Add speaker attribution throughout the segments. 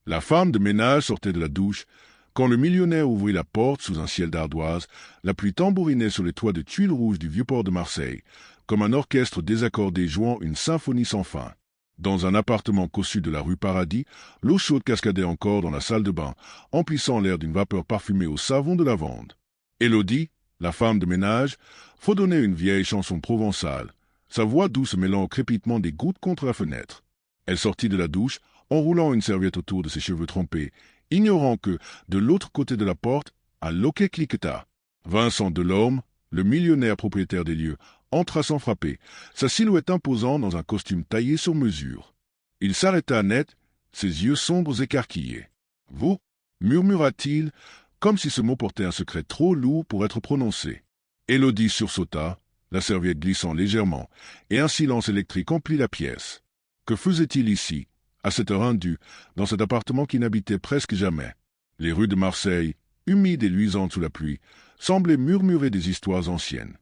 Speaker 1: La femme de ménage sortait de la douche. Quand le millionnaire ouvrit la porte sous un ciel d'ardoise, la pluie tambourinait sur les toits de tuiles rouges du vieux port de Marseille, comme un orchestre désaccordé jouant une symphonie sans fin. Dans un appartement cossu de la rue Paradis, l'eau chaude cascadait encore dans la salle de bain, emplissant l'air d'une vapeur parfumée au savon de lavande. Élodie, la femme de ménage, fredonnait une vieille chanson provençale, sa voix douce mêlant au crépitement des gouttes contre la fenêtre. Elle sortit de la douche, enroulant une serviette autour de ses cheveux trempés, ignorant que, de l'autre côté de la porte, un loquet cliqueta. Vincent Delorme, le millionnaire propriétaire des lieux, entra sans frapper, sa silhouette imposante dans un costume taillé sur mesure. Il s'arrêta net, ses yeux sombres écarquillés. « Vous » murmura-t-il, comme si ce mot portait un secret trop lourd pour être prononcé. Élodie sursauta, la serviette glissant légèrement, et un silence électrique emplit la pièce. Que faisait-il ici, à cette heure indue, dans cet appartement qui n'habitait presque jamais? Les rues de Marseille, humides et luisantes sous la pluie, semblaient murmurer des histoires anciennes.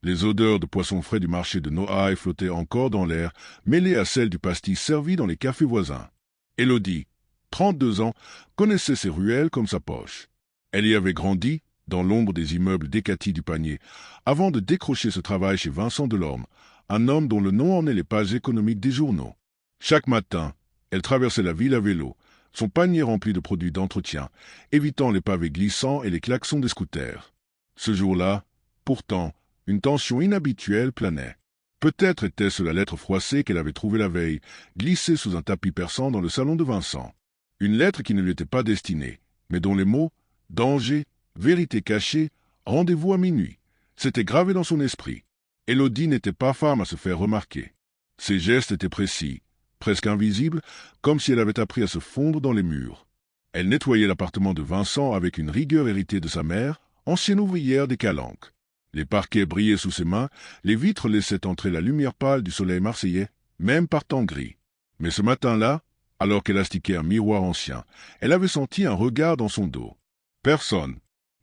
Speaker 1: Les odeurs de poissons frais du marché de Noailles flottaient encore dans l'air, mêlées à celles du pastis servi dans les cafés voisins. Élodie, 32 ans, connaissait ces ruelles comme sa poche. Elle y avait grandi, dans l'ombre des immeubles décatis du panier, avant de décrocher ce travail chez Vincent Delorme, un homme dont le nom ornait les pages économiques des journaux. Chaque matin, elle traversait la ville à vélo, son panier rempli de produits d'entretien, évitant les pavés glissants et les klaxons des scooters. Ce jour-là, pourtant, une tension inhabituelle planait. Peut-être était-ce la lettre froissée qu'elle avait trouvée la veille, glissée sous un tapis persan dans le salon de Vincent. Une lettre qui ne lui était pas destinée, mais dont les mots « danger »,« vérité cachée »,« rendez-vous à minuit » s'étaient gravés dans son esprit. Élodie n'était pas femme à se faire remarquer. Ses gestes étaient précis, presque invisibles, comme si elle avait appris à se fondre dans les murs. Elle nettoyait l'appartement de Vincent avec une rigueur héritée de sa mère, ancienne ouvrière des Calanques. Les parquets brillaient sous ses mains, les vitres laissaient entrer la lumière pâle du soleil marseillais, même par temps gris. Mais ce matin-là, alors qu'elle astiquait un miroir ancien, elle avait senti un regard dans son dos. Personne,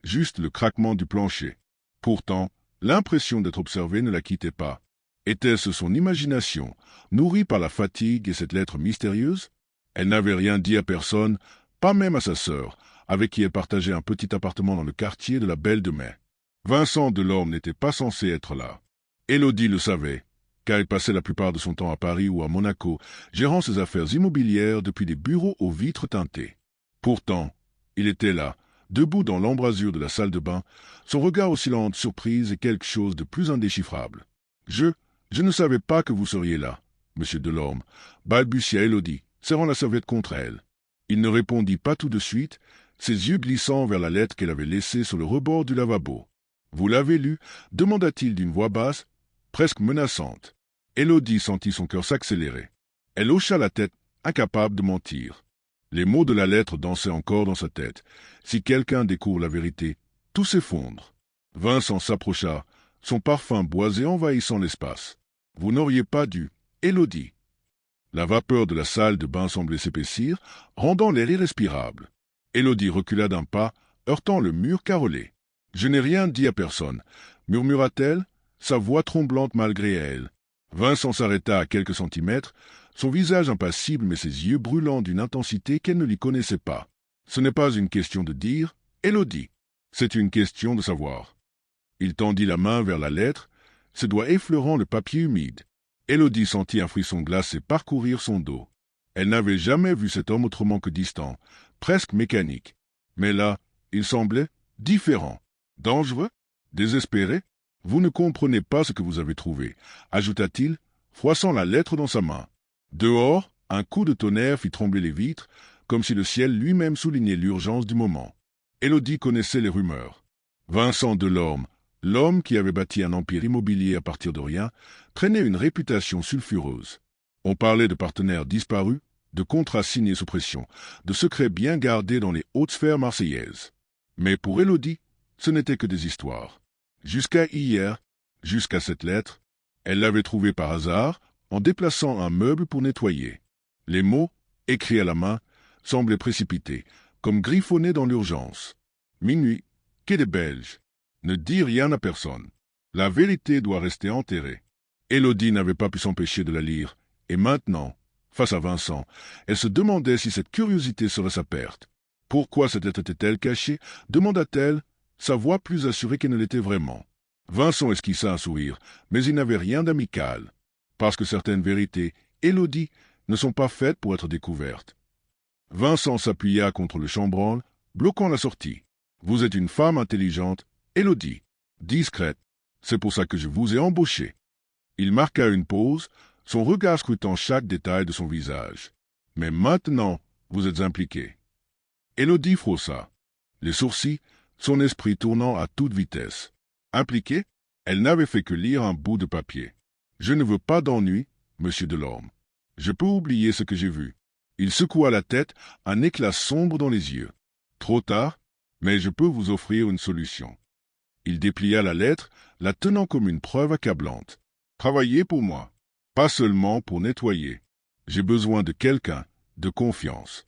Speaker 1: juste le craquement du plancher. Pourtant, l'impression d'être observée ne la quittait pas. Était-ce son imagination, nourrie par la fatigue et cette lettre mystérieuse? Elle n'avait rien dit à personne, pas même à sa sœur, avec qui elle partageait un petit appartement dans le quartier de la Belle de Mai. Vincent Delorme n'était pas censé être là. Élodie le savait, car il passait la plupart de son temps à Paris ou à Monaco, gérant ses affaires immobilières depuis des bureaux aux vitres teintées. Pourtant, il était là, debout dans l'embrasure de la salle de bain, son regard oscillant de surprise et quelque chose de plus indéchiffrable. Je ne savais pas que vous seriez là, monsieur Delorme, balbutia Élodie, serrant la serviette contre elle. Il ne répondit pas tout de suite, ses yeux glissant vers la lettre qu'elle avait laissée sur le rebord du lavabo. « Vous l'avez lu » demanda-t-il d'une voix basse, presque menaçante. Élodie sentit son cœur s'accélérer. Elle hocha la tête, incapable de mentir. Les mots de la lettre dansaient encore dans sa tête. Si quelqu'un découvre la vérité, tout s'effondre. Vincent s'approcha, son parfum boisé envahissant l'espace. « Vous n'auriez pas dû, Élodie. » La vapeur de la salle de bain semblait s'épaissir, rendant l'air irrespirable. Élodie recula d'un pas, heurtant le mur carrelé. « Je n'ai rien dit à personne, » murmura-t-elle, sa voix tremblante malgré elle. Vincent s'arrêta à quelques centimètres, son visage impassible mais ses yeux brûlants d'une intensité qu'elle ne lui connaissait pas. « Ce n'est pas une question de dire, Élodie, c'est une question de savoir. » Il tendit la main vers la lettre, ses doigts effleurant le papier humide. Élodie sentit un frisson glacé parcourir son dos. Elle n'avait jamais vu cet homme autrement que distant, presque mécanique. Mais là, il semblait différent. Dangereux? Désespéré? Vous ne comprenez pas ce que vous avez trouvé, ajouta-t-il, froissant la lettre dans sa main. Dehors, un coup de tonnerre fit trembler les vitres, comme si le ciel lui-même soulignait l'urgence du moment. Élodie connaissait les rumeurs. Vincent Delorme, l'homme qui avait bâti un empire immobilier à partir de rien, traînait une réputation sulfureuse. On parlait de partenaires disparus, de contrats signés sous pression, de secrets bien gardés dans les hautes sphères marseillaises. Mais pour Élodie, ce n'était que des histoires. Jusqu'à hier, jusqu'à cette lettre, elle l'avait trouvée par hasard, en déplaçant un meuble pour nettoyer. Les mots, écrits à la main, semblaient précipités, comme griffonnés dans l'urgence. Minuit, quai des Belges. Ne dis rien à personne. La vérité doit rester enterrée. Élodie n'avait pas pu s'empêcher de la lire, et maintenant, Face à Vincent, elle se demandait si cette curiosité serait sa perte. Pourquoi cette lettre était-elle cachée, demanda-t-elle, sa voix plus assurée qu'elle ne l'était vraiment. Vincent esquissa un sourire, mais il n'avait rien d'amical. Parce que certaines vérités, Élodie, ne sont pas faites pour être découvertes. Vincent s'appuya contre le chambranle, bloquant la sortie. Vous êtes une femme intelligente, Élodie, discrète. C'est pour ça que je vous ai embauchée. Il marqua une pause, son regard scrutant chaque détail de son visage. Mais maintenant, vous êtes impliquée. Élodie frossa les sourcils, son esprit tournant à toute vitesse. Impliquée, elle n'avait fait que lire un bout de papier. Je ne veux pas d'ennui, monsieur Delorme. Je peux oublier ce que j'ai vu. Il secoua la tête, un éclat sombre dans les yeux. Trop tard, mais je peux vous offrir une solution. Il déplia la lettre, la tenant comme une preuve accablante. Travaillez pour moi, pas seulement pour nettoyer. J'ai besoin de quelqu'un, de confiance.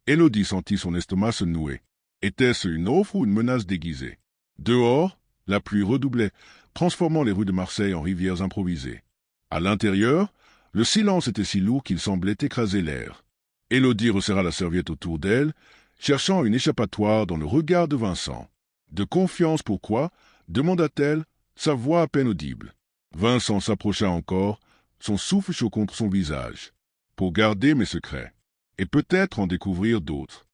Speaker 1: Élodie sentit son estomac se nouer. Était-ce une offre ou une menace déguisée? Dehors, la pluie redoublait, transformant les rues de Marseille en rivières improvisées. À l'intérieur, le silence était si lourd qu'il semblait écraser l'air. Élodie resserra la serviette autour d'elle, cherchant une échappatoire dans le regard de Vincent. De confiance pourquoi? Demanda-t-elle, sa voix à peine audible. Vincent s'approcha encore, son souffle chaud contre son visage. Pour garder mes secrets, et peut-être en découvrir d'autres.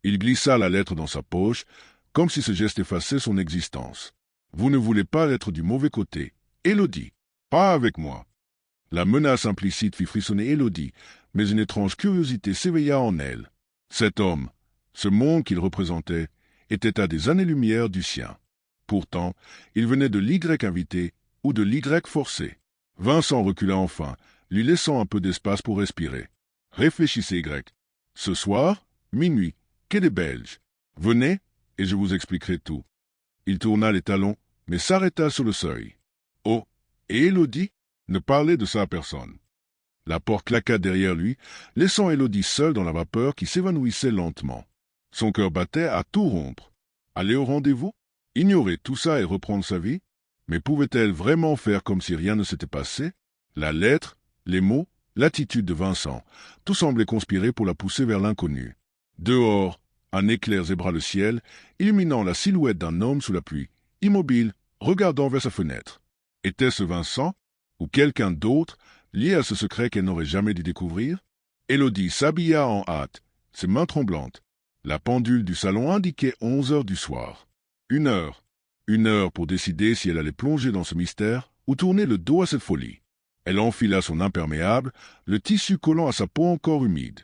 Speaker 1: Il glissa la lettre dans sa poche, comme si ce geste effaçait son existence. Vous ne voulez pas être du mauvais côté, Élodie. Pas avec moi. La menace implicite fit frissonner Élodie, mais une étrange curiosité s'éveilla en elle. Cet homme, ce monde qu'il représentait, était à des années-lumière du sien. Pourtant, il venait de l'Y invité ou de l'Y forcé. Vincent recula enfin, lui laissant un peu d'espace pour respirer. Réfléchissez, Y. Ce soir, minuit, quai des Belges. Venez, et je vous expliquerai tout. Il tourna les talons, mais s'arrêta sur le seuil. Oh, et Élodie? Ne parlez de ça à personne. La porte claqua derrière lui, laissant Élodie seule dans la vapeur qui s'évanouissait lentement. Son cœur battait à tout rompre. Aller au rendez-vous? Ignorer tout ça et reprendre sa vie? Mais pouvait-elle vraiment faire comme si rien ne s'était passé? La lettre, les mots, l'attitude de Vincent, tout semblait conspirer pour la pousser vers l'inconnu. Dehors, un éclair zébra le ciel, illuminant la silhouette d'un homme sous la pluie, immobile, regardant vers sa fenêtre. Était-ce Vincent, ou quelqu'un d'autre, lié à ce secret qu'elle n'aurait jamais dû découvrir? Élodie s'habilla en hâte, ses mains tremblantes. La pendule du salon indiquait 11 heures du soir. 1 heure. 1 heure pour décider si elle allait plonger dans ce mystère ou tourner le dos à cette folie. Elle enfila son imperméable, le tissu collant à sa peau encore humide.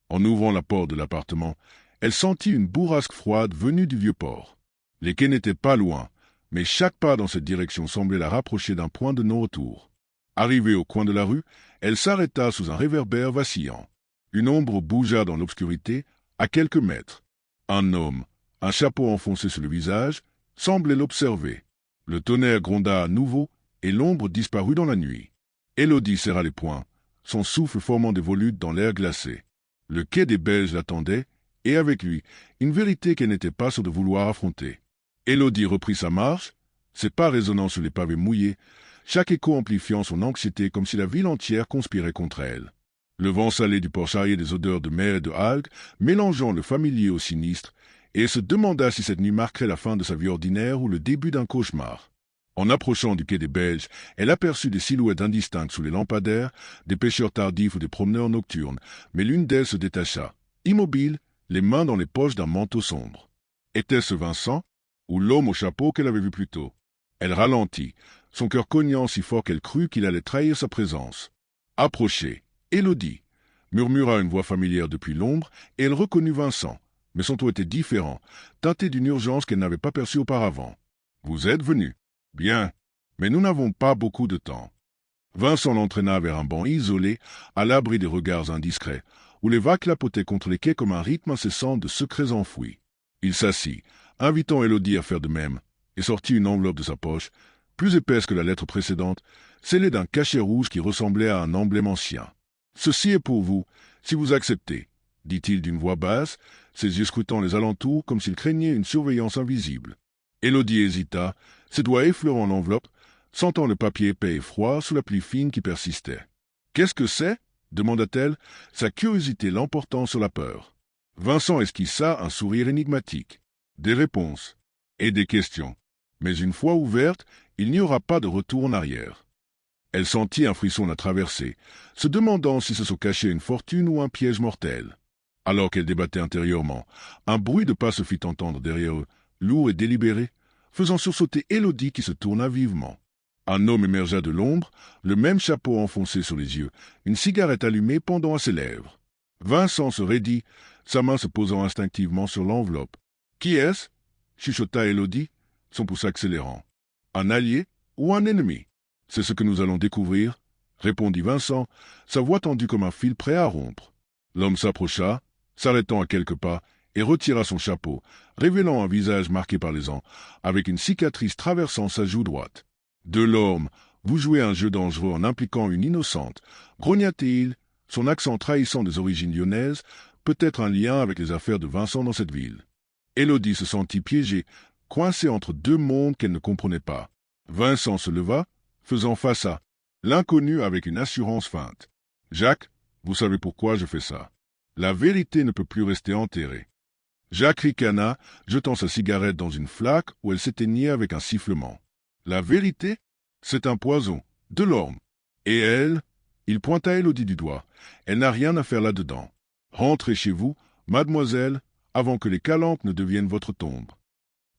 Speaker 1: En ouvrant la porte de l'appartement, elle sentit une bourrasque froide venue du Vieux-Port. Les quais n'étaient pas loin, mais chaque pas dans cette direction semblait la rapprocher d'un point de non-retour. Arrivée au coin de la rue, elle s'arrêta sous un réverbère vacillant. Une ombre bougea dans l'obscurité, à quelques mètres. Un homme, un chapeau enfoncé sur le visage, semblait l'observer. Le tonnerre gronda à nouveau, et l'ombre disparut dans la nuit. Élodie serra les poings, son souffle formant des volutes dans l'air glacé. Le quai des Belges l'attendait, et avec lui, une vérité qu'elle n'était pas sûre de vouloir affronter. Élodie reprit sa marche, ses pas résonnant sur les pavés mouillés, chaque écho amplifiant son anxiété comme si la ville entière conspirait contre elle. Le vent salé du port charriait des odeurs de mer et de algues, mélangeant le familier au sinistre, et elle se demanda si cette nuit marquerait la fin de sa vie ordinaire ou le début d'un cauchemar. En approchant du quai des Belges, elle aperçut des silhouettes indistinctes sous les lampadaires, des pêcheurs tardifs ou des promeneurs nocturnes, mais l'une d'elles se détacha, immobile, les mains dans les poches d'un manteau sombre. Était-ce Vincent, ou l'homme au chapeau qu'elle avait vu plus tôt? Elle ralentit, son cœur cognant si fort qu'elle crut qu'il allait trahir sa présence. Approchée, Élodie, murmura une voix familière depuis l'ombre, et elle reconnut Vincent, mais son ton était différent, teinté d'une urgence qu'elle n'avait pas perçue auparavant. « Vous êtes venu. Bien, mais nous n'avons pas beaucoup de temps. » Vincent l'entraîna vers un banc isolé, à l'abri des regards indiscrets, où les vagues clapotaient contre les quais comme un rythme incessant de secrets enfouis. Il s'assit, invitant Élodie à faire de même, et sortit une enveloppe de sa poche, plus épaisse que la lettre précédente, scellée d'un cachet rouge qui ressemblait à un emblème ancien. « Ceci est pour vous, si vous acceptez, » dit-il d'une voix basse, ses yeux scrutant les alentours comme s'il craignait une surveillance invisible. Élodie hésita, ses doigts effleurant l'enveloppe, sentant le papier épais et froid sous la pluie fine qui persistait. « Qu'est-ce que c'est » demanda-t-elle, sa curiosité l'emportant sur la peur. Vincent esquissa un sourire énigmatique. Des réponses et des questions. Mais une fois ouverte, il n'y aura pas de retour en arrière. Elle sentit un frisson la traverser, se demandant si se cachait une fortune ou un piège mortel. Alors qu'elle débattait intérieurement, un bruit de pas se fit entendre derrière eux, lourd et délibéré, faisant sursauter Élodie qui se tourna vivement. Un homme émergea de l'ombre, le même chapeau enfoncé sur les yeux, une cigarette allumée pendant à ses lèvres. Vincent se raidit, sa main se posant instinctivement sur l'enveloppe. « Qui est-ce » chuchota Élodie, son pouce accélérant. « Un allié ou un ennemi ?»« C'est ce que nous allons découvrir, » répondit Vincent, sa voix tendue comme un fil prêt à rompre. L'homme s'approcha, s'arrêtant à quelques pas, et retira son chapeau, révélant un visage marqué par les ans, avec une cicatrice traversant sa joue droite. « Delorme, vous jouez un jeu dangereux en impliquant une innocente, grogna-t-il, son accent trahissant des origines lyonnaises, peut-être un lien avec les affaires de Vincent dans cette ville. Élodie se sentit piégée, coincée entre deux mondes qu'elle ne comprenait pas. Vincent se leva, faisant face à l'inconnu avec une assurance feinte. « Jacques, vous savez pourquoi je fais ça. La vérité ne peut plus rester enterrée. » Jacques ricana, jetant sa cigarette dans une flaque où elle s'éteignait avec un sifflement. « La vérité, c'est un poison, Delorme. Et elle, il pointa Élodie du doigt, elle n'a rien à faire là-dedans. Rentrez chez vous, mademoiselle, avant que les calanques ne deviennent votre tombe. »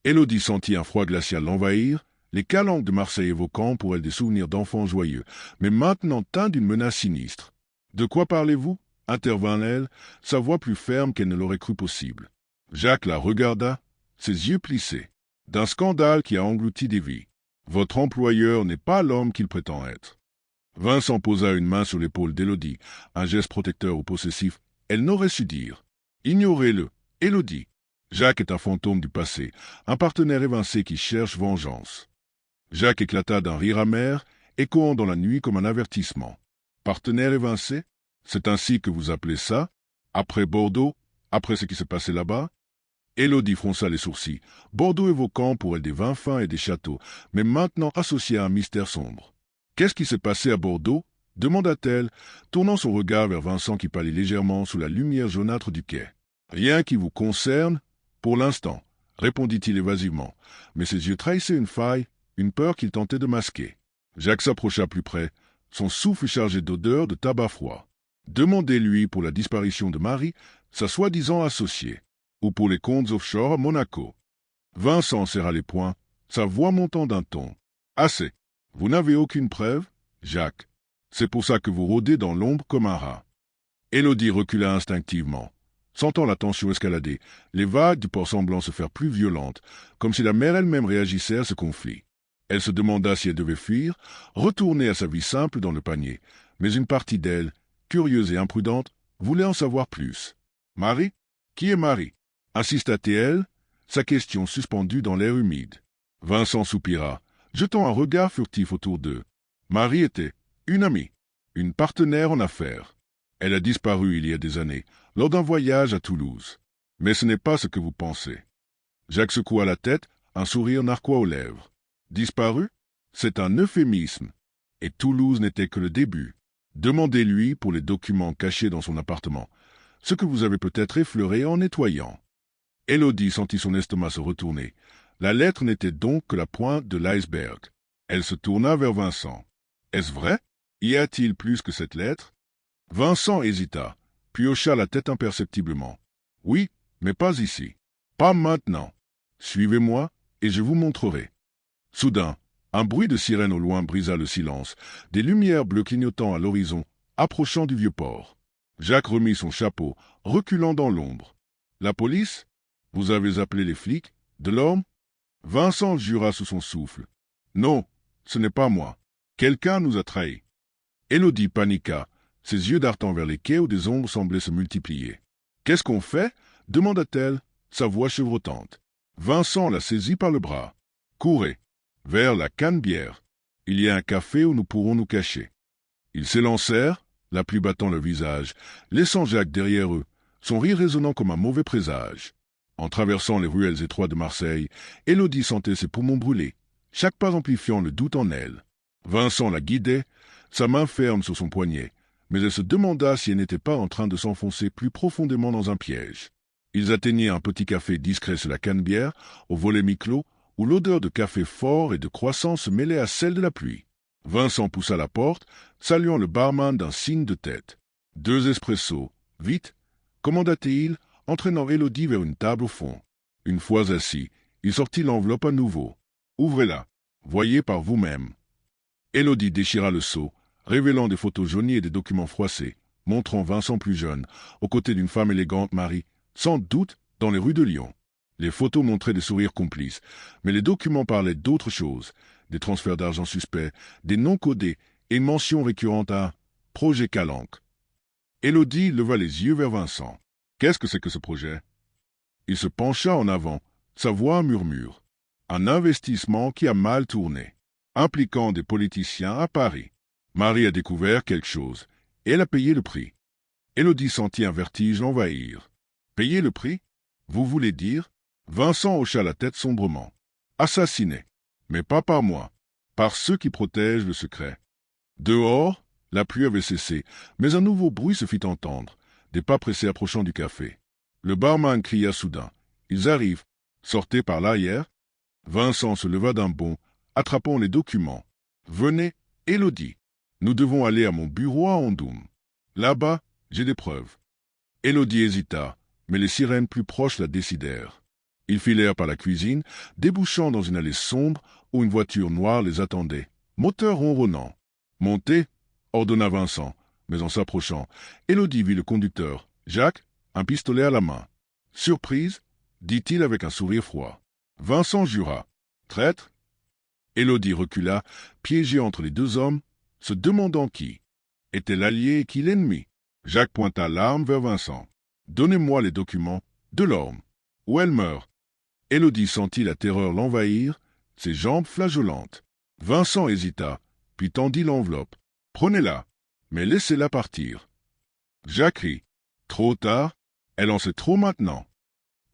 Speaker 1: Élodie sentit un froid glacial l'envahir, les calanques de Marseille évoquant pour elle des souvenirs d'enfants joyeux, mais maintenant teints d'une menace sinistre. « De quoi parlez-vous » intervint-elle, sa voix plus ferme qu'elle ne l'aurait cru possible. Jacques la regarda, ses yeux plissés. « D'un scandale qui a englouti des vies. Votre employeur n'est pas l'homme qu'il prétend être. » Vincent posa une main sur l'épaule d'Élodie, un geste protecteur ou possessif. Elle n'aurait su dire. « Ignorez-le, Élodie. Jacques est un fantôme du passé, un partenaire évincé qui cherche vengeance. » Jacques éclata d'un rire amer, échoant dans la nuit comme un avertissement. « Partenaire évincé? C'est ainsi que vous appelez ça? Après Bordeaux? Après ce qui s'est passé là-bas ?» Élodie fronça les sourcils, Bordeaux évoquant pour elle des vins fins et des châteaux, mais maintenant associé à un mystère sombre. « Qu'est-ce qui s'est passé à Bordeaux ?» demanda-t-elle, tournant son regard vers Vincent qui pâlit légèrement sous la lumière jaunâtre du quai. « Rien qui vous concerne, pour l'instant, » répondit-il évasivement, mais ses yeux trahissaient une faille, une peur qu'il tentait de masquer. Jacques s'approcha plus près, son souffle chargé d'odeur de tabac froid. « Demandez-lui pour la disparition de Marie, sa soi-disant associée, ou pour les comptes offshore à Monaco. » Vincent serra les poings, sa voix montant d'un ton. « Assez. Vous n'avez aucune preuve, Jacques. C'est pour ça que vous rôdez dans l'ombre comme un rat. » Élodie recula instinctivement. Sentant la tension escalader, les vagues du port semblant se faire plus violentes, comme si la mer elle-même réagissait à ce conflit. Elle se demanda si elle devait fuir, retourner à sa vie simple dans le panier, mais une partie d'elle, curieuse et imprudente, voulait en savoir plus. « Marie? Qui est Marie » insista-t-elle, sa question suspendue dans l'air humide. Vincent soupira, jetant un regard furtif autour d'eux. Marie était une amie, une partenaire en affaires. Elle a disparu il y a des années, lors d'un voyage à Toulouse. Mais ce n'est pas ce que vous pensez. Jacques secoua la tête, un sourire narquois aux lèvres. Disparu? C'est un euphémisme. Et Toulouse n'était que le début. Demandez-lui pour les documents cachés dans son appartement, ce que vous avez peut-être effleuré en nettoyant. Élodie sentit son estomac se retourner. La lettre n'était donc que la pointe de l'iceberg. Elle se tourna vers Vincent. « Est-ce vrai? Y a-t-il plus que cette lettre ?» Vincent hésita, puis hocha la tête imperceptiblement. « Oui, mais pas ici. Pas maintenant. Suivez-moi, et je vous montrerai. » Soudain, un bruit de sirène au loin brisa le silence, des lumières bleues clignotant à l'horizon, approchant du vieux port. Jacques remit son chapeau, reculant dans l'ombre. « La police? Vous avez appelé les flics? Delorme ?» Vincent jura sous son souffle. « Non, ce n'est pas moi. Quelqu'un nous a trahis. » Élodie paniqua, ses yeux dartant vers les quais où des ombres semblaient se multiplier. « Qu'est-ce qu'on fait » demanda-t-elle, sa voix chevrotante. Vincent la saisit par le bras. « Courez, vers la Canebière. Il y a un café où nous pourrons nous cacher. » Ils s'élancèrent, la pluie battant le visage, laissant Jacques derrière eux, son rire résonnant comme un mauvais présage. En traversant les ruelles étroites de Marseille, Élodie sentait ses poumons brûler, chaque pas amplifiant le doute en elle. Vincent la guidait, sa main ferme sur son poignet, mais elle se demanda si elle n'était pas en train de s'enfoncer plus profondément dans un piège. Ils atteignirent un petit café discret sur la Canebière, au volet mi-clos, où l'odeur de café fort et de croissant se mêlait à celle de la pluie. Vincent poussa la porte, saluant le barman d'un signe de tête. « 2 espressos, vite !» commanda-t-il, entraînant Élodie vers une table au fond. Une fois assis, il sortit l'enveloppe à nouveau. « Ouvrez-la. Voyez par vous-même. » Élodie déchira le seau, révélant des photos jaunies et des documents froissés, montrant Vincent plus jeune, aux côtés d'une femme élégante mariée, sans doute dans les rues de Lyon. Les photos montraient des sourires complices, mais les documents parlaient d'autre chose, des transferts d'argent suspects, des noms codés et une mention récurrente à « Projet Calanque ». Élodie leva les yeux vers Vincent. « Qu'est-ce que c'est que ce projet ?» Il se pencha en avant, sa voix murmure. « Un investissement qui a mal tourné, impliquant des politiciens à Paris. Marie a découvert quelque chose, et elle a payé le prix. » Élodie sentit un vertige l'envahir. « Payer le prix? Vous voulez dire ?» Vincent hocha la tête sombrement. « Assassiné. Mais pas par moi, par ceux qui protègent le secret. » Dehors, la pluie avait cessé, mais un nouveau bruit se fit entendre, des pas pressés approchant du café. Le barman cria soudain. « Ils arrivent. Sortez par l'arrière. » Vincent se leva d'un bond, attrapant les documents. « Venez, Élodie. Nous devons aller à mon bureau à Andoum. Là-bas, j'ai des preuves. » Élodie hésita, mais les sirènes plus proches la décidèrent. Ils filèrent par la cuisine, débouchant dans une allée sombre où une voiture noire les attendait, moteur ronronnant. « Montez !» ordonna Vincent, mais en s'approchant, Élodie vit le conducteur, Jacques, un pistolet à la main. « Surprise ?» dit-il avec un sourire froid. Vincent jura. « Traître ?» Élodie recula, piégée entre les deux hommes, se demandant qui était l'allié et qui l'ennemi. Jacques pointa l'arme vers Vincent. « Donnez-moi les documents. Delorme. Ou elle meurt. » Élodie sentit la terreur l'envahir, ses jambes flageolantes. Vincent hésita, puis tendit l'enveloppe. « Prenez-la, mais laissez-la partir. » Jacques rit. Trop tard, elle en sait trop maintenant.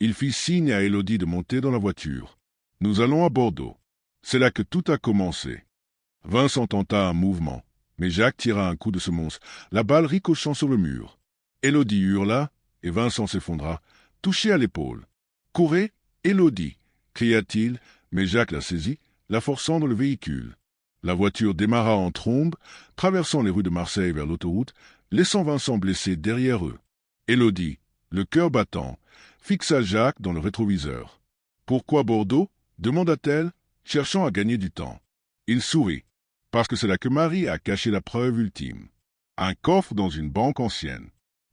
Speaker 1: Il fit signe à Élodie de monter dans la voiture. « Nous allons à Bordeaux. » C'est là que tout a commencé. Vincent tenta un mouvement, mais Jacques tira un coup de semonce, la balle ricochant sur le mur. Élodie hurla, et Vincent s'effondra, touché à l'épaule. « Courez, Élodie !» cria-t-il, mais Jacques la saisit, la forçant dans le véhicule. La voiture démarra en trombe, traversant les rues de Marseille vers l'autoroute, laissant Vincent blessé derrière eux. Élodie, le cœur battant, fixa Jacques dans le rétroviseur. « Pourquoi Bordeaux ?» demanda-t-elle, cherchant à gagner du temps. Il sourit. « Parce que c'est là que Marie a caché la preuve ultime. Un coffre dans une banque ancienne.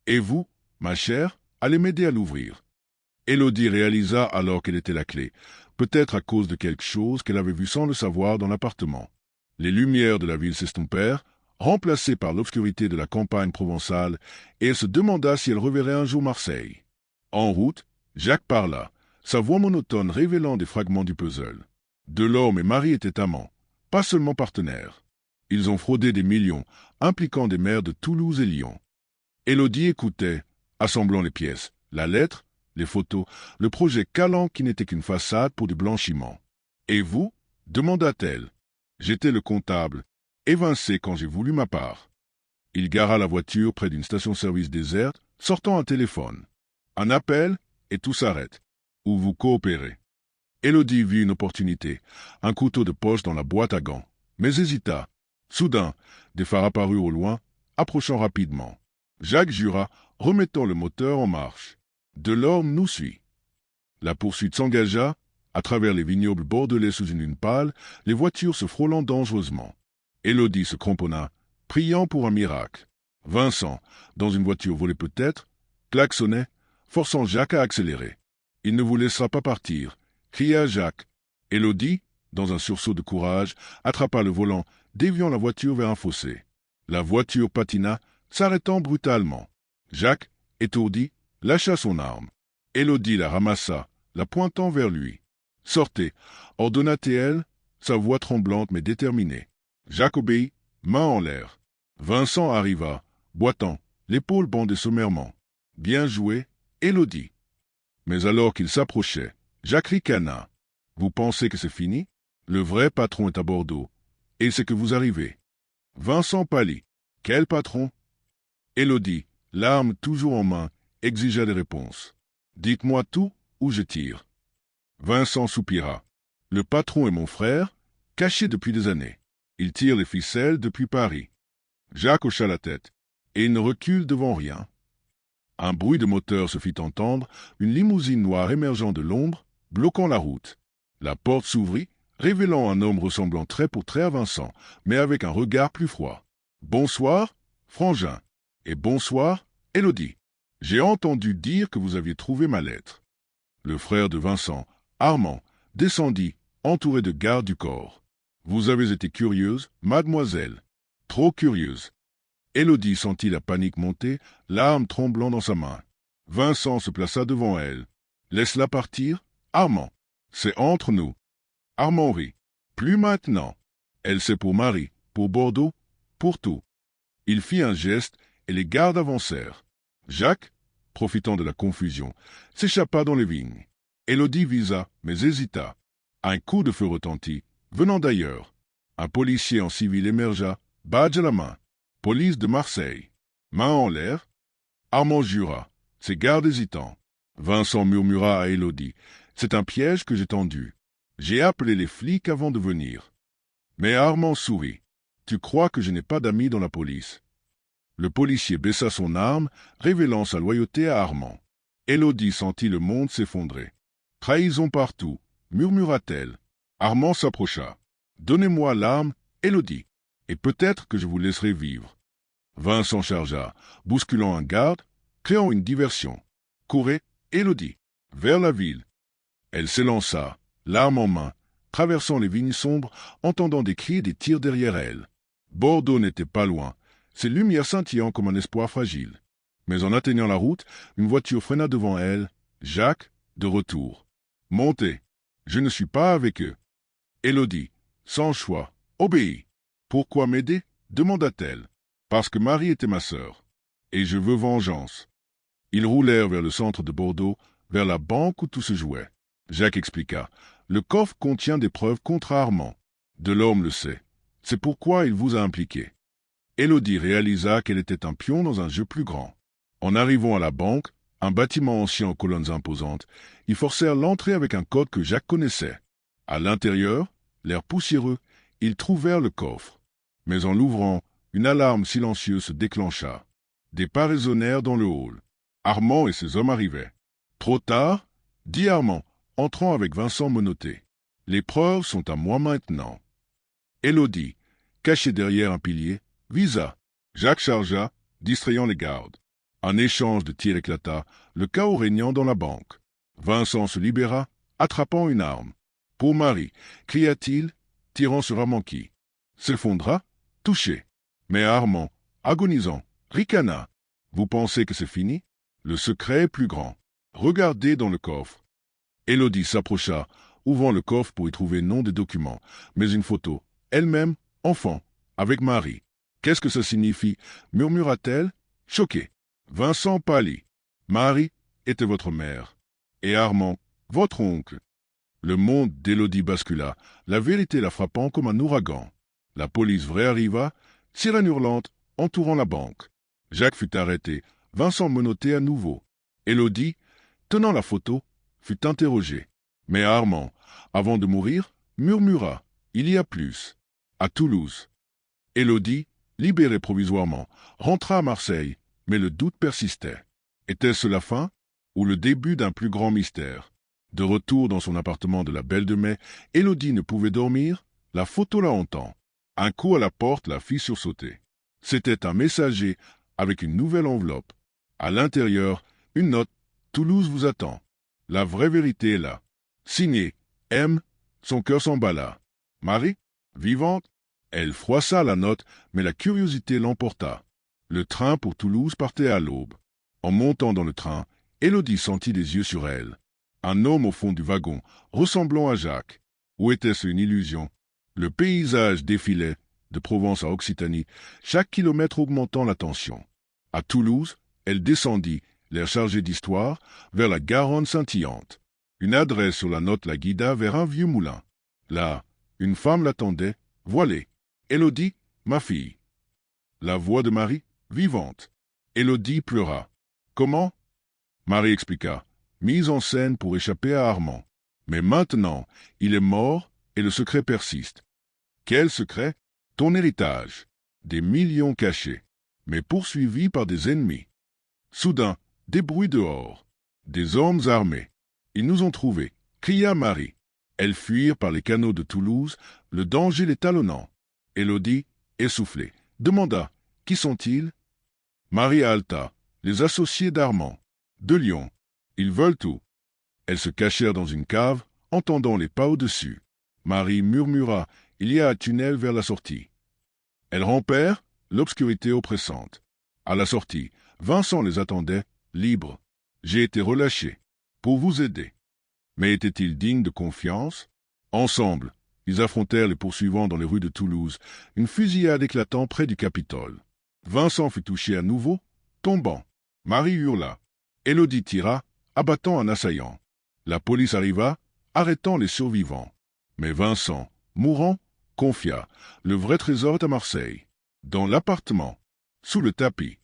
Speaker 1: Et vous, ma chère, allez m'aider à l'ouvrir. » Élodie réalisa alors qu'elle était la clé, peut-être à cause de quelque chose qu'elle avait vu sans le savoir dans l'appartement. Les lumières de la ville s'estompèrent, remplacées par l'obscurité de la campagne provençale, et elle se demanda si elle reverrait un jour Marseille. En route, Jacques parla, sa voix monotone révélant des fragments du puzzle. Delorme et Marie étaient amants, pas seulement partenaires. Ils ont fraudé des millions, impliquant des maires de Toulouse et Lyon. Élodie écoutait, assemblant les pièces, la lettre, les photos, le projet Calanque qui n'était qu'une façade pour du blanchiment. « Et vous ?» demanda-t-elle. « J'étais le comptable, évincé quand j'ai voulu ma part. » Il gara la voiture près d'une station-service déserte, sortant un téléphone. Un appel, et tout s'arrête. Ou vous coopérez. Élodie vit une opportunité, un couteau de poche dans la boîte à gants, mais hésita. Soudain, des phares apparurent au loin, approchant rapidement. Jacques jura, remettant le moteur en marche. Delorme nous suit. La poursuite s'engagea, à travers les vignobles bordelais sous une lune pâle, les voitures se frôlant dangereusement. Élodie se cramponna, priant pour un miracle. Vincent, dans une voiture volée peut-être, klaxonnait, forçant Jacques à accélérer. « Il ne vous laissera pas partir !» cria Jacques. Élodie, dans un sursaut de courage, attrapa le volant, déviant la voiture vers un fossé. La voiture patina, s'arrêtant brutalement. Jacques, étourdi, lâcha son arme. Élodie la ramassa, la pointant vers lui. « Sortez !» ordonna-t-elle, sa voix tremblante mais déterminée. Jacques obéit, main en l'air. Vincent arriva, boitant, l'épaule bandée sommairement. « Bien joué, Élodie !» Mais alors qu'il s'approchait, Jacques ricana. « Vous pensez que c'est fini? Le vrai patron est à Bordeaux, et c'est que vous arrivez. » Vincent pâlit. « Quel patron ?» Élodie, l'arme toujours en main, exigea des réponses. Dites-moi tout ou je tire. Vincent soupira. Le patron est mon frère, caché depuis des années. Il tire les ficelles depuis Paris. Jacques hocha la tête, et il ne recule devant rien. Un bruit de moteur se fit entendre, une limousine noire émergeant de l'ombre, bloquant la route. La porte s'ouvrit, révélant un homme ressemblant trait pour trait à Vincent, mais avec un regard plus froid. « Bonsoir, Frangin. Et bonsoir, Élodie. J'ai entendu dire que vous aviez trouvé ma lettre. » Le frère de Vincent, Armand, descendit, entouré de gardes du corps. « Vous avez été curieuse, mademoiselle. Trop curieuse. » Élodie sentit la panique monter, l'arme tremblant dans sa main. Vincent se plaça devant elle. « Laisse-la partir, Armand. C'est entre nous. » Armand rit. « Plus maintenant. Elle sait pour Marie, pour Bordeaux, pour tout. » Il fit un geste et les gardes avancèrent. Jacques, profitant de la confusion, s'échappa dans les vignes. Élodie visa, mais hésita. Un coup de feu retentit, venant d'ailleurs. Un policier en civil émergea, badge à la main. Police de Marseille. Main en l'air. Armand jura, ses gardes hésitants. Vincent murmura à Élodie. « C'est un piège que j'ai tendu. J'ai appelé les flics avant de venir. » Mais Armand sourit. « Tu crois que je n'ai pas d'amis dans la police ?» Le policier baissa son arme, révélant sa loyauté à Armand. Élodie sentit le monde s'effondrer. « Trahison partout » murmura-t-elle. Armand s'approcha. « Donnez-moi l'arme, Élodie, et peut-être que je vous laisserai vivre. » Vincent chargea, bousculant un garde, créant une diversion. « Courez, Élodie, vers la ville. » Elle s'élança, l'arme en main, traversant les vignes sombres, entendant des cris et des tirs derrière elle. Bordeaux n'était pas loin, ses lumières scintillant comme un espoir fragile. Mais en atteignant la route, une voiture freina devant elle. Jacques, de retour. « Montez, je ne suis pas avec eux. » Élodie, sans choix, obéit. « Pourquoi m'aider » demanda-t-elle. « Parce que Marie était ma sœur, et je veux vengeance. » Ils roulèrent vers le centre de Bordeaux, vers la banque où tout se jouait. Jacques expliqua. « Le coffre contient des preuves contre Armand. Delorme le sait. C'est pourquoi il vous a impliqué. » Élodie réalisa qu'elle était un pion dans un jeu plus grand. En arrivant à la banque, un bâtiment ancien aux colonnes imposantes, ils forcèrent l'entrée avec un code que Jacques connaissait. À l'intérieur, l'air poussiéreux, ils trouvèrent le coffre. Mais en l'ouvrant, une alarme silencieuse se déclencha. Des pas résonnèrent dans le hall. Armand et ses hommes arrivaient. « Trop tard » dit Armand, entrant avec Vincent menotté. « Les preuves sont à moi maintenant. » Élodie, cachée derrière un pilier, visa. Jacques chargea, distrayant les gardes. Un échange de tirs éclata, le chaos régnant dans la banque. Vincent se libéra, attrapant une arme. « Pour Marie » cria-t-il, tirant sur Armand qui s'effondra, touché. Mais Armand, agonisant, ricana. « Vous pensez que c'est fini? Le secret est plus grand. Regardez dans le coffre. » Élodie s'approcha, ouvrant le coffre pour y trouver non des documents, mais une photo, elle-même, enfant, avec Marie. « Qu'est-ce que ça signifie » murmura-t-elle, choquée. Vincent pâlit. « Marie était votre mère, et Armand, votre oncle. » Le monde d'Élodie bascula, la vérité la frappant comme un ouragan. La police vraie arriva, sirène hurlante, entourant la banque. Jacques fut arrêté, Vincent menotté à nouveau. Élodie, tenant la photo, fut interrogée. Mais Armand, avant de mourir, murmura « Il y a plus » à Toulouse. Élodie, libérée provisoirement, rentra à Marseille, mais le doute persistait. Était-ce la fin ou le début d'un plus grand mystère? De retour dans son appartement de la Belle de Mai, Élodie ne pouvait dormir, la photo la hantant. Un coup à la porte la fit sursauter. C'était un messager avec une nouvelle enveloppe. À l'intérieur, une note « Toulouse vous attend. La vraie vérité est là. » Signé « M », son cœur s'emballa. Marie, vivante, elle froissa la note, mais la curiosité l'emporta. Le train pour Toulouse partait à l'aube. En montant dans le train, Élodie sentit des yeux sur elle. Un homme au fond du wagon, ressemblant à Jacques. Ou était-ce une illusion? Le paysage défilait, de Provence à Occitanie, chaque kilomètre augmentant la tension. À Toulouse, elle descendit, l'air chargé d'histoire, vers la Garonne scintillante. Une adresse sur la note la guida vers un vieux moulin. Là, une femme l'attendait, voilée. « Élodie, ma fille. » La voix de Marie, vivante. Élodie pleura. Comment? Marie expliqua. Mise en scène pour échapper à Armand. Mais maintenant, il est mort et le secret persiste. Quel secret? Ton héritage. Des millions cachés, mais poursuivis par des ennemis. Soudain, des bruits dehors. Des hommes armés. Ils nous ont trouvés, cria Marie. Elles fuirent par les canaux de Toulouse, le danger les talonnant. Élodie, essoufflée, demanda. Qui sont-ils? Marie haleta. Les associés d'Armand. De Lyon. Ils veulent tout. Elles se cachèrent dans une cave, entendant les pas au-dessus. Marie murmura. Il y a un tunnel vers la sortie. Elles rampèrent, l'obscurité oppressante. À la sortie, Vincent les attendait, libre. J'ai été relâché, pour vous aider. Mais était-il digne de confiance? Ensemble, ils affrontèrent les poursuivants dans les rues de Toulouse, une fusillade éclatant près du Capitole. Vincent fut touché à nouveau, tombant. Marie hurla. Élodie tira, abattant un assaillant. La police arriva, arrêtant les survivants. Mais Vincent, mourant, confia. Le vrai trésor est à Marseille. Dans l'appartement, sous le tapis.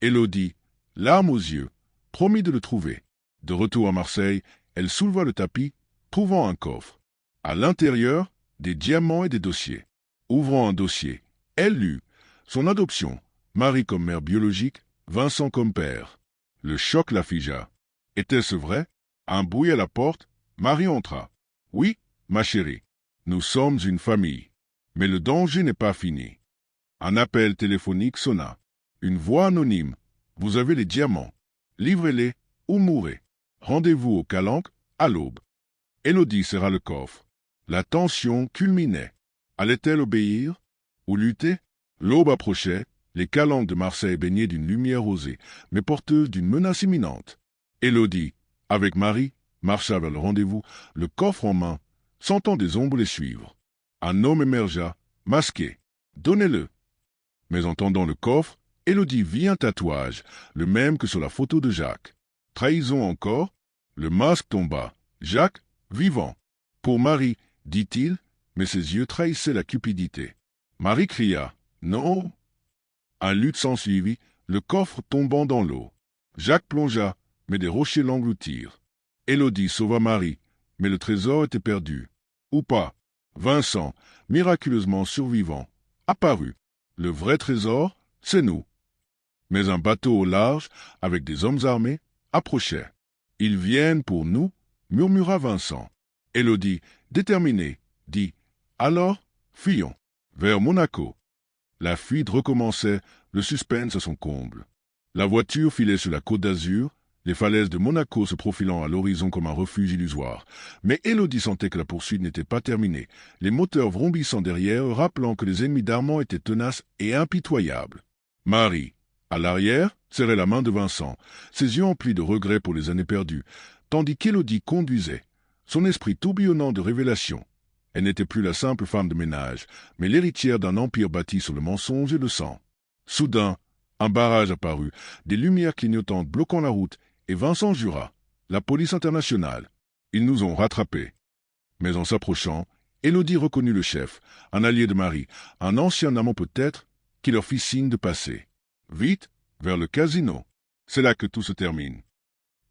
Speaker 1: Élodie, larmes aux yeux, promit de le trouver. De retour à Marseille, elle souleva le tapis, trouvant un coffre. À l'intérieur, des diamants et des dossiers. Ouvrant un dossier, elle lut son adoption, Marie comme mère biologique, Vincent comme père. Le choc la figea. Était-ce vrai? Un bruit à la porte, Marie entra. Oui, ma chérie, nous sommes une famille. Mais le danger n'est pas fini. Un appel téléphonique sonna. Une voix anonyme. Vous avez les diamants. Livrez-les ou mourrez. Rendez-vous au Calanque à l'aube. Élodie serra le coffre. La tension culminait. Allait-elle obéir ou lutter? L'aube approchait, les Calanques de Marseille baignaient d'une lumière rosée, mais porteuse d'une menace imminente. Élodie, avec Marie, marcha vers le rendez-vous, le coffre en main, sentant des ombres les suivre. Un homme émergea, masqué. Donnez-le. Mais en tendant le coffre, Élodie vit un tatouage, le même que sur la photo de Jacques. Trahison encore? Le masque tomba. Jacques, vivant. Pour Marie, dit-il, mais ses yeux trahissaient la cupidité. Marie cria. Non. Un lutte s'ensuivit, le coffre tombant dans l'eau. Jacques plongea, mais des rochers l'engloutirent. Élodie sauva Marie, mais le trésor était perdu. Ou pas. Vincent, miraculeusement survivant, apparut. Le vrai trésor, c'est nous. Mais un bateau au large, avec des hommes armés, approchait. Ils viennent pour nous, murmura Vincent. Élodie, déterminée, dit. Alors, fuyons. Vers Monaco. La fuite recommençait, le suspense à son comble. La voiture filait sur la côte d'Azur, les falaises de Monaco se profilant à l'horizon comme un refuge illusoire. Mais Élodie sentait que la poursuite n'était pas terminée, les moteurs vrombissant derrière, rappelant que les ennemis d'Armand étaient tenaces et impitoyables. Marie, à l'arrière, serrait la main de Vincent, ses yeux emplis de regrets pour les années perdues, tandis qu'Élodie conduisait, son esprit tourbillonnant de révélations. Elle n'était plus la simple femme de ménage, mais l'héritière d'un empire bâti sur le mensonge et le sang. Soudain, un barrage apparut, des lumières clignotantes bloquant la route, et Vincent jura. La police internationale. Ils nous ont rattrapés. Mais en s'approchant, Élodie reconnut le chef, un allié de Marie, un ancien amant peut-être, qui leur fit signe de passer. Vite, vers le casino. C'est là que tout se termine.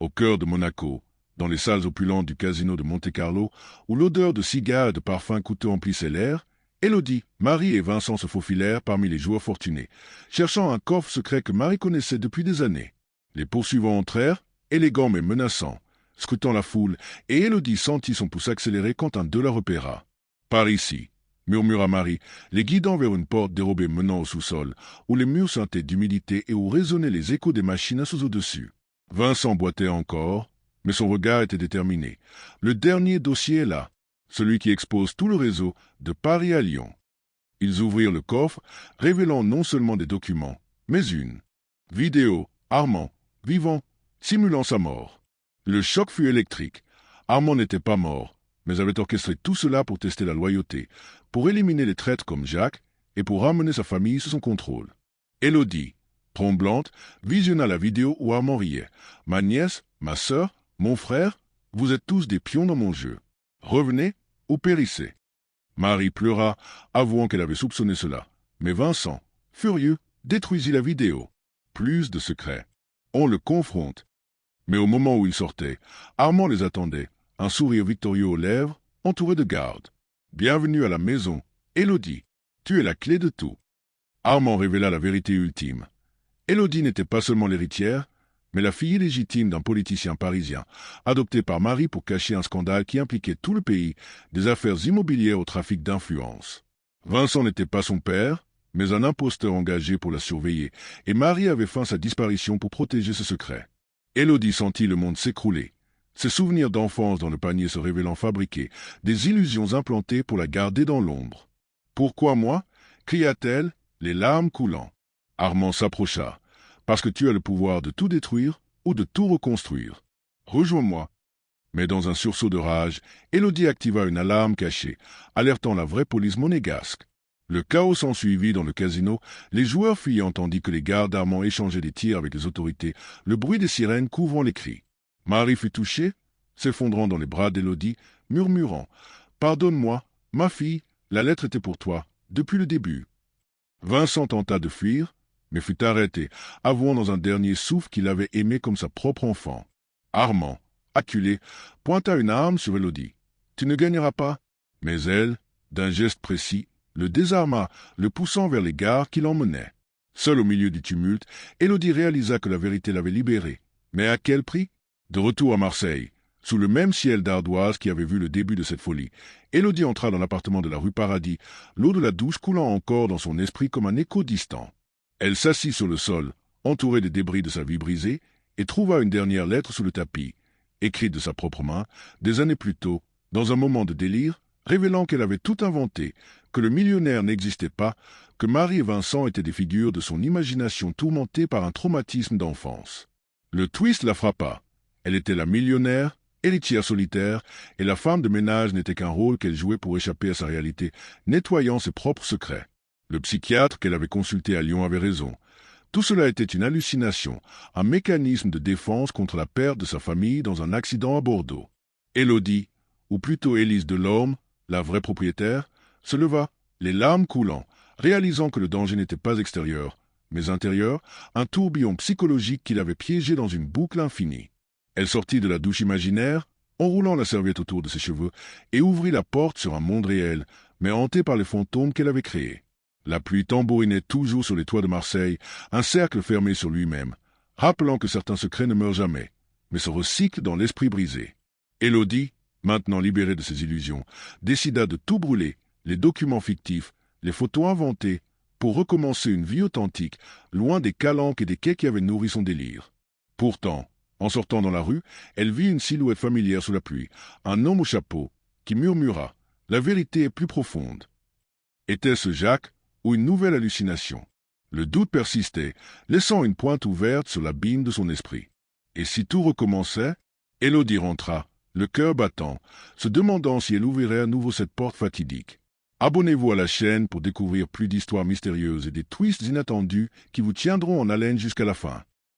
Speaker 1: Au cœur de Monaco, dans les salles opulentes du casino de Monte-Carlo, où l'odeur de cigares et de parfums coûteux emplissait l'air, Élodie, Marie et Vincent se faufilèrent parmi les joueurs fortunés, cherchant un coffre secret que Marie connaissait depuis des années. Les poursuivants entrèrent, élégants mais menaçants, scrutant la foule, et Élodie sentit son pouce accélérer quand un d'eux la repéra. « Par ici », murmura Marie, les guidant vers une porte dérobée menant au sous-sol, où les murs sentaient d'humidité et où résonnaient les échos des machines à sous au-dessus. Vincent boitait encore, mais son regard était déterminé. Le dernier dossier est là, celui qui expose tout le réseau de Paris à Lyon. Ils ouvrirent le coffre, révélant non seulement des documents, mais une vidéo, Armand, vivant, simulant sa mort. Le choc fut électrique. Armand n'était pas mort, mais avait orchestré tout cela pour tester la loyauté, pour éliminer les traîtres comme Jacques et pour ramener sa famille sous son contrôle. Élodie, tremblante, visionna la vidéo où Armand riait. « Ma nièce, ma sœur, mon frère, vous êtes tous des pions dans mon jeu. Revenez ou périssez. » Marie pleura, avouant qu'elle avait soupçonné cela. Mais Vincent, furieux, détruisit la vidéo. Plus de secrets. On le confronte. Mais au moment où il sortait, Armand les attendait, un sourire victorieux aux lèvres, entouré de gardes. « Bienvenue à la maison, Élodie. Tu es la clé de tout. » Armand révéla la vérité ultime. Élodie n'était pas seulement l'héritière, mais la fille illégitime d'un politicien parisien, adoptée par Marie pour cacher un scandale qui impliquait tout le pays, des affaires immobilières au trafic d'influence. Vincent n'était pas son père, mais un imposteur engagé pour la surveiller, et Marie avait feint sa disparition pour protéger ce secret. Élodie sentit le monde s'écrouler, ses souvenirs d'enfance dans le panier se révélant fabriqués, des illusions implantées pour la garder dans l'ombre. « Pourquoi moi » cria-t-elle, les larmes coulant. Armand s'approcha. « Parce que tu as le pouvoir de tout détruire ou de tout reconstruire. Rejoins-moi. » Mais dans un sursaut de rage, Élodie activa une alarme cachée, alertant la vraie police monégasque. Le chaos s'ensuivit dans le casino, les joueurs fuyant tandis que les gardes d'Armand échangeaient des tirs avec les autorités, le bruit des sirènes couvrant les cris. Marie fut touchée, s'effondrant dans les bras d'Élodie, murmurant « Pardonne-moi, ma fille, la lettre était pour toi, depuis le début. » Vincent tenta de fuir, mais fut arrêté, avouant dans un dernier souffle qu'il avait aimé comme sa propre enfant. Armand, acculé, pointa une arme sur Élodie. « Tu ne gagneras pas. » Mais elle, d'un geste précis, le désarma, le poussant vers les gares qui l'emmenaient. Seule au milieu du tumulte, Élodie réalisa que la vérité l'avait libérée. Mais à quel prix? De retour à Marseille, sous le même ciel d'ardoise qui avait vu le début de cette folie, Élodie entra dans l'appartement de la rue Paradis, l'eau de la douche coulant encore dans son esprit comme un écho distant. Elle s'assit sur le sol, entourée des débris de sa vie brisée, et trouva une dernière lettre sous le tapis, écrite de sa propre main, des années plus tôt, dans un moment de délire, révélant qu'elle avait tout inventé, que le millionnaire n'existait pas, que Marie et Vincent étaient des figures de son imagination tourmentée par un traumatisme d'enfance. Le twist la frappa. Elle était la millionnaire, héritière solitaire, et la femme de ménage n'était qu'un rôle qu'elle jouait pour échapper à sa réalité, nettoyant ses propres secrets. Le psychiatre qu'elle avait consulté à Lyon avait raison. Tout cela était une hallucination, un mécanisme de défense contre la perte de sa famille dans un accident à Bordeaux. Élodie, ou plutôt Élise Delorme, la vraie propriétaire, se leva, les larmes coulant, réalisant que le danger n'était pas extérieur, mais intérieur, un tourbillon psychologique qui l'avait piégée dans une boucle infinie. Elle sortit de la douche imaginaire, enroulant la serviette autour de ses cheveux, et ouvrit la porte sur un monde réel, mais hanté par les fantômes qu'elle avait créés. La pluie tambourinait toujours sur les toits de Marseille, un cercle fermé sur lui-même, rappelant que certains secrets ne meurent jamais, mais se recyclent dans l'esprit brisé. Élodie, maintenant libérée de ses illusions, décida de tout brûler, les documents fictifs, les photos inventées, pour recommencer une vie authentique, loin des calanques et des quais qui avaient nourri son délire. Pourtant, en sortant dans la rue, elle vit une silhouette familière sous la pluie, un homme au chapeau, qui murmura « La vérité est plus profonde ». Était-ce Jacques ou une nouvelle hallucination? Le doute persistait, laissant une pointe ouverte sur l'abîme de son esprit. Et si tout recommençait, Élodie rentra, le cœur battant, se demandant si elle ouvrirait à nouveau cette porte fatidique. Abonnez-vous à la chaîne pour découvrir plus d'histoires mystérieuses et des twists inattendus qui vous tiendront en haleine jusqu'à la fin.